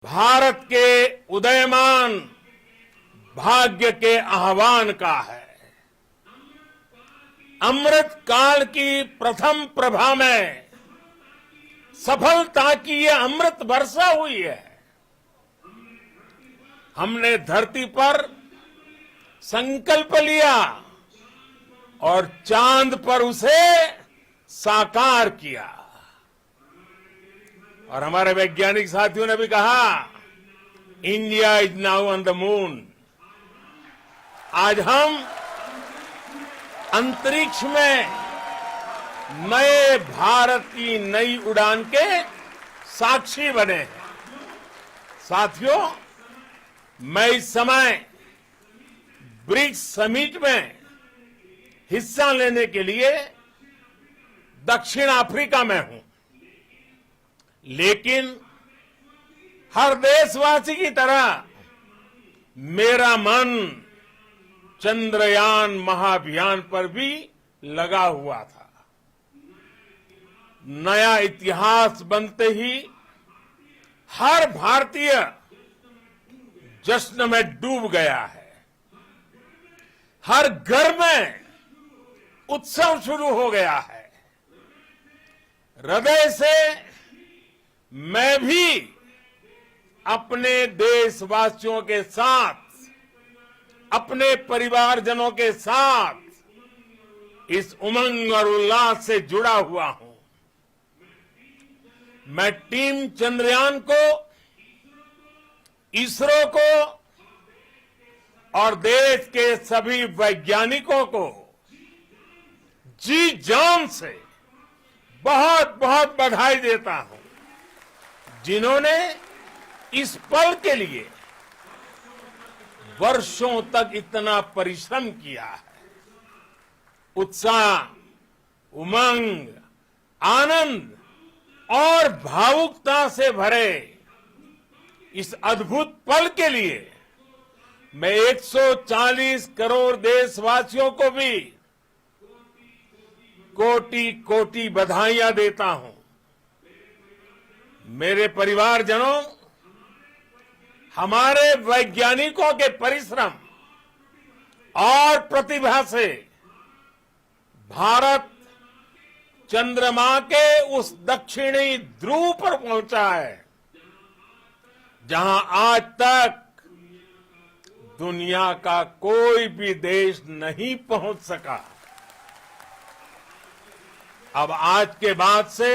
भारत के उदयमान भाग्य के आह्वान का है। अमृत काल की प्रथम प्रभा में सफलता की ये अमृत वर्षा हुई है। हमने धरती पर संकल्प लिया और चांद पर उसे साकार किया। और हमारे वैज्ञानिक साथियों ने भी कहा, India is now on the moon. आज हम अंतरिक्ष में नए भारत की नई उड़ान के साक्षी बने हैं। साथियों, मैं इस समय ब्रिक्स समिट में हिस्सा लेने के लिए दक्षिण अफ्रीका में हूं, लेकिन हर देशवासी की तरह मेरा मन चंद्रयान महाअभियान पर भी लगा हुआ था। नया इतिहास बनते ही हर भारतीय जश्न में डूब गया है। हर घर में उत्सव शुरू हो गया है। हृदय से मैं भी अपने देशवासियों के साथ, अपने परिवारजनों के साथ इस उमंग और उल्लास से जुड़ा हुआ हूं। मैं टीम चंद्रयान को, इसरो को और देश के सभी वैज्ञानिकों को जी जान से बहुत बहुत बधाई देता हूं, जिन्होंने इस पल के लिए वर्षों तक इतना परिश्रम किया है। उत्साह, उमंग, आनंद और भावुकता से भरे इस अद्भुत पल के लिए मैं 140 करोड़ देशवासियों को भी कोटि कोटि बधाइयां देता हूं। मेरे परिवारजनों, हमारे वैज्ञानिकों के परिश्रम और प्रतिभा से भारत चंद्रमा के उस दक्षिणी ध्रुव पर पहुंचा है, जहां आज तक दुनिया का कोई भी देश नहीं पहुंच सका। अब आज के बाद से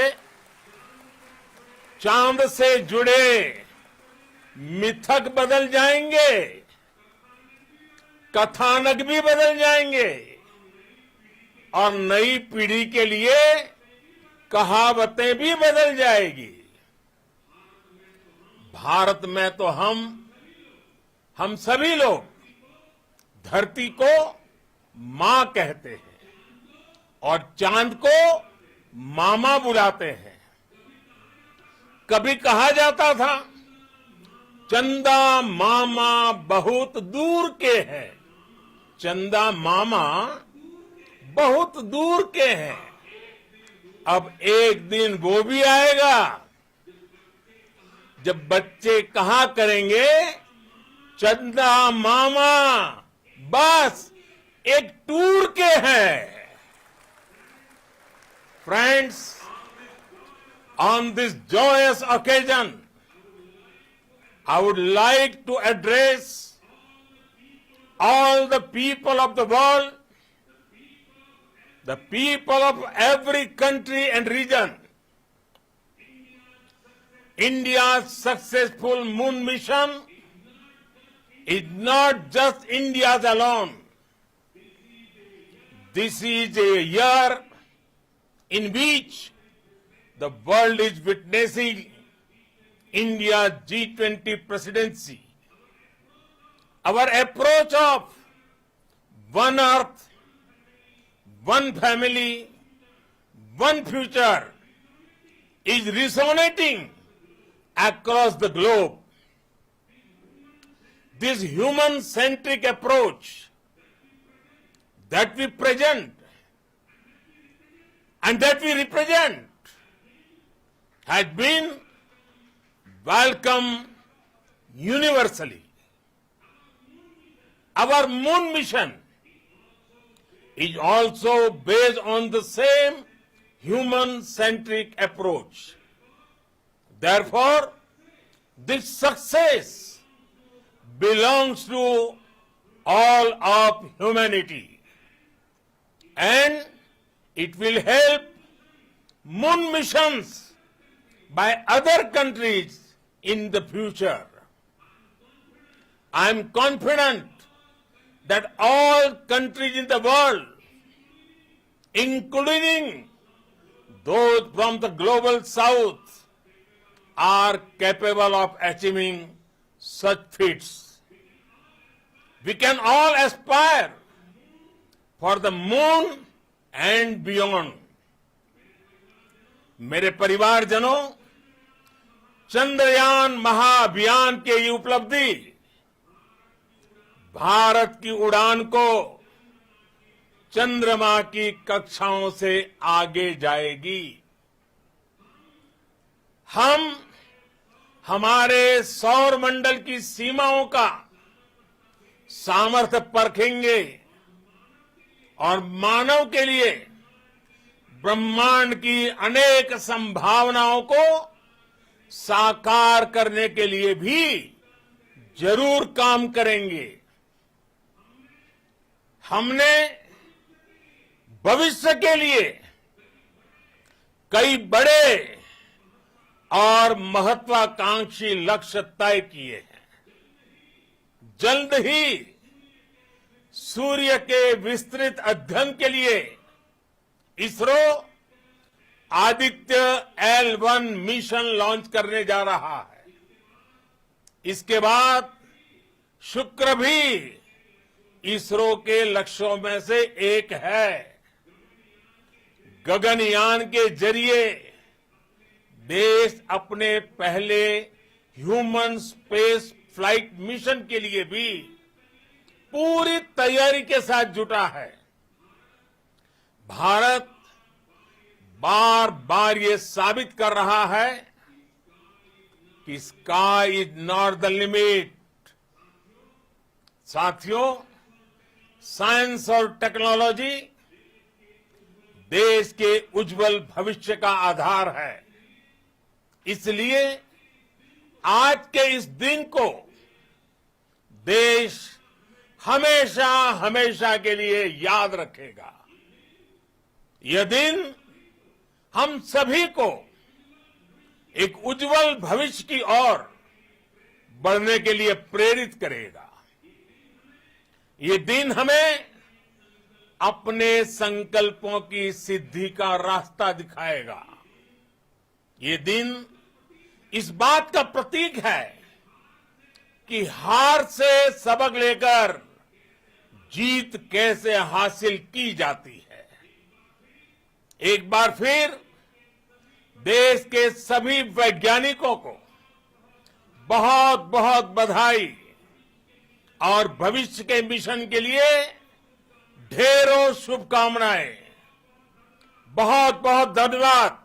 चांद से जुड़े मिथक बदल जाएंगे, कथानक भी बदल जाएंगे और नई पीढ़ी के लिए कहावतें भी बदल जाएगी। भारत में तो हम सभी लोग धरती को मां कहते हैं और चांद को मामा बुलाते हैं। कभी कहा जाता था, चंदा मामा बहुत दूर के हैं। चंदा मामा बहुत दूर के हैं। अब एक दिन वो भी आएगा जब बच्चे कहा करेंगे, चंदा मामा बस एक टूर के हैं। Friends, on this joyous occasion, I would like to address all the people of the world, the people of every country and region. India's successful moon mission is not just India's alone. This is a year in which the world is witnessing India's G20 presidency. Our approach of one earth, one family, one future is resonating across the globe. This human-centric approach that we present and that we represent has been welcomed universally. Our moon mission is also based on the same human-centric approach. Therefore, this success belongs to all of humanity, and it will help moon missions by other countries in the future. I am confident that all countries in the world, including those from the global south, are capable of achieving such feats. We can all aspire for the moon and beyond. मेरे परिवारजनों, चंद्रयान महाअभियान की ये उपलब्धि भारत की उड़ान को चंद्रमा की कक्षाओं से आगे जाएगी। हम हमारे सौर मंडल की सीमाओं का सामर्थ्य परखेंगे और मानव के लिए ब्रह्मांड की अनेक संभावनाओं को साकार करने के लिए भी जरूर काम करेंगे। हमने भविष्य के लिए कई बड़े और महत्वाकांक्षी लक्ष्य तय किए हैं। जल्द ही सूर्य के विस्तृत अध्ययन के लिए ISRO Aditya L1 mission launch करने जा रहा है। इसके बाद शुक्र भी इसरो के लक्ष्यों में से एक है। गगनयान के जरिए देश अपने पहले ह्यूमन स्पेस फ्लाइट मिशन के लिए भी पूरी तैयारी के साथ जुटा है। भारत बार बार ये साबित कर रहा है कि sky is not the limit. साथियों, साइंस और टेक्नोलॉजी देश के उज्जवल भविष्य का आधार है। इसलिए आज के इस दिन को देश हमेशा हमेशा के लिए याद रखेगा। यह दिन हम सभी को एक उज्जवल भविष्य की ओर बढ़ने के लिए प्रेरित करेगा। ये दिन हमें अपने संकल्पों की सिद्धि का रास्ता दिखाएगा। ये दिन इस बात का प्रतीक है कि हार से सबक लेकर जीत कैसे हासिल की जाती है। एक बार फिर देश के सभी वैज्ञानिकों को बहुत बहुत बधाई और भविष्य के मिशन के लिए ढेरों शुभकामनाएं। बहुत बहुत धन्यवाद।